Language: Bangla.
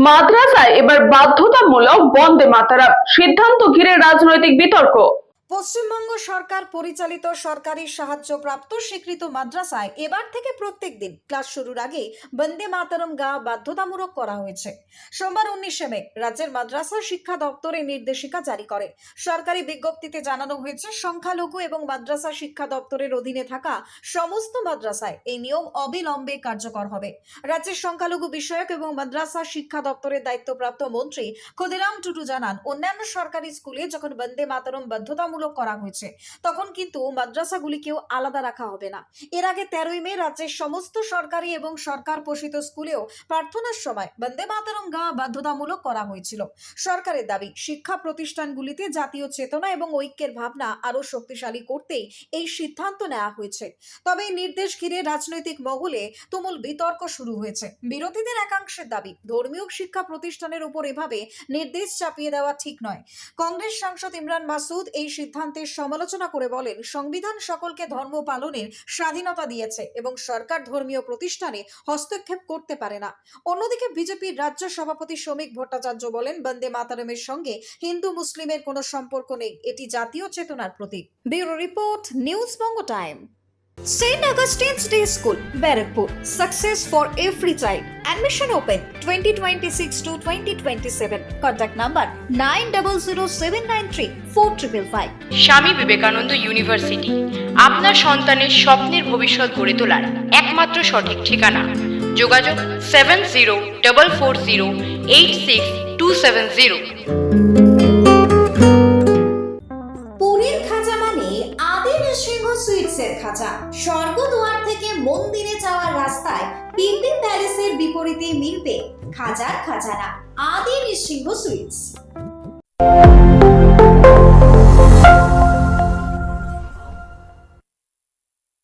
মাদ্রাসায় এবার বাধ্যতামূলক বন্দে মাতরম, সিদ্ধান্ত ঘিরে রাজনৈতিক বিতর্ক। পশ্চিমবঙ্গ সরকার পরিচালিত সরকারি সাহায্যপ্রাপ্ত স্বীকৃত মাদ্রাসায় এবার থেকে প্রত্যেক দিন ক্লাস শুরুর আগে বন্দে মাতরম গাওয়া বাধ্যতামূলক করা হয়েছে। সোমবার 19 মে রাজ্যের মাদ্রাসা শিক্ষা দপ্তরের নির্দেশিকা জারি করে। সরকারি বিজ্ঞপ্তিতে জানানো হয়েছে, সংখ্যালঘু এবং মাদ্রাসা শিক্ষা দপ্তরের অধীনে থাকা সমস্ত মাদ্রাসায় এই নিয়ম অবিলম্বে কার্যকর হবে। রাজ্যের সংখ্যালঘু বিষয়ক এবং মাদ্রাসা শিক্ষা দপ্তরের দায়িত্বপ্রাপ্ত মন্ত্রী ক্ষুদিরাম টুডু জানান, অন্যান্য সরকারি স্কুলে যখন বন্দে মাতরম বাধ্যতামূলক করা হয়েছে তখন কিন্তু মাদ্রাসাগুলিকেও আলাদা রাখা হবে না। এর আগে 13 মে রাজ্যের সমস্ত সরকারি এবং সরকার পোষিত স্কুলেও প্রার্থনার সময় বন্দে মাতরম গাওয়া বাধ্যতামূলক করা হয়েছিল। সরকারের দাবি, শিক্ষা প্রতিষ্ঠানগুলিতে জাতীয় চেতনা এবং ঐক্যের ভাবনা আরো শক্তিশালী করতেই এই সিদ্ধান্ত নেওয়া হয়েছে। তবে এই নির্দেশ ঘিরে রাজনৈতিক মহলে তুমুল বিতর্ক শুরু হয়েছে। বিরোধীদের একাংশের দাবি, ধর্মীয় শিক্ষা প্রতিষ্ঠানের উপর এভাবে নির্দেশ চাপিয়ে দেওয়া ঠিক নয়। কংগ্রেস সাংসদ ইমরান মাসুদ এই সিদ্ধান্তের সমালোচনা করে বলেন, সংবিধান সকলকে ধর্ম পালনের স্বাধীনতা দিয়েছে এবং সরকার ধর্মীয় প্রতিষ্ঠানে হস্তক্ষেপ করতে পারে না। অন্যদিকে বিজেপির রাজ্য সভাপতি শ্রমিক ভট্টাচার্য বলেন, বন্দে মাতরমের সঙ্গে হিন্দু মুসলিমের কোনো সম্পর্ক নেই, এটি জাতীয় চেতনার প্রতীক। Bureau report, news Banga time. St. Augustine's Day School, Barakpur. Success for every child. Admission open 2026 to 2027. Contact number 9007934555. Swami Vivekananda university আপনার সন্তানের স্বপ্নের ভবিষ্যৎ গড়ে তোলার একমাত্র সঠিক ঠিকানা। যোগাযোগ 7044086270। পুরীর খাজা মানে আদি নৃসিংহ সুইটসের খাজা। স্বর্গদুয়ার থেকে মন্দিরে যাওয়ার রাস্তায় পিপি প্যালেসের বিপরীতে মিলবে খাজার খাজানা, আদি নৃসিংহ সুইটস।